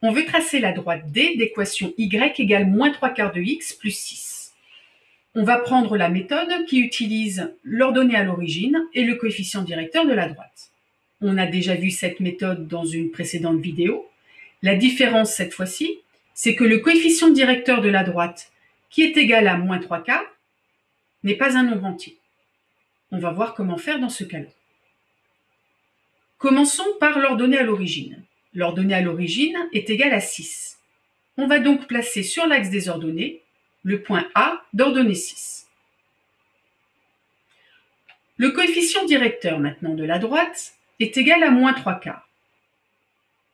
On veut tracer la droite D d'équation y égale moins 3 quarts de x plus 6. On va prendre la méthode qui utilise l'ordonnée à l'origine et le coefficient directeur de la droite. On a déjà vu cette méthode dans une précédente vidéo. La différence cette fois-ci, c'est que le coefficient directeur de la droite, qui est égal à moins 3 quarts, n'est pas un nombre entier. On va voir comment faire dans ce cas-là. Commençons par l'ordonnée à l'origine. L'ordonnée à l'origine est égale à 6. On va donc placer sur l'axe des ordonnées le point A d'ordonnée 6. Le coefficient directeur maintenant de la droite est égal à moins 3 quarts.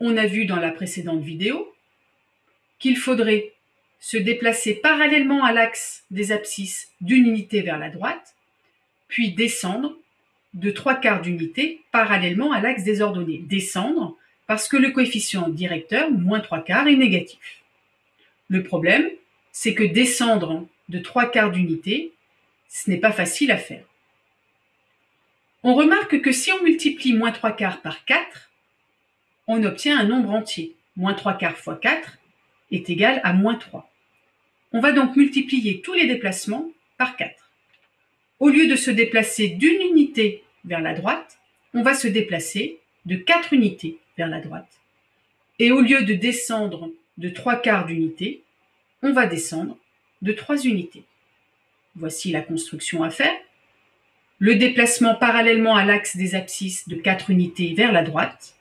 On a vu dans la précédente vidéo qu'il faudrait se déplacer parallèlement à l'axe des abscisses d'une unité vers la droite, puis descendre de 3 quarts d'unité parallèlement à l'axe des ordonnées. Descendre parce que le coefficient directeur, moins 3 quarts, est négatif. Le problème, c'est que descendre de 3 quarts d'unité, ce n'est pas facile à faire. On remarque que si on multiplie moins 3 quarts par 4, on obtient un nombre entier. Moins 3 quarts fois 4 est égal à moins 3. On va donc multiplier tous les déplacements par 4. Au lieu de se déplacer d'une unité vers la droite, on va se déplacer de 4 unités vers la droite. Et au lieu de descendre de 3 quarts d'unité, on va descendre de 3 unités. Voici la construction à faire. Le déplacement parallèlement à l'axe des abscisses de 4 unités vers la droite,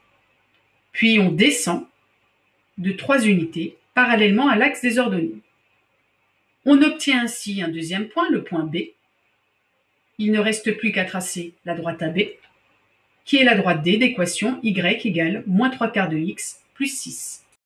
puis on descend de 3 unités parallèlement à l'axe des ordonnées. On obtient ainsi un deuxième point, le point B. Il ne reste plus qu'à tracer la droite AB, qui est la droite D d'équation y égale moins 3 quarts de x plus 6.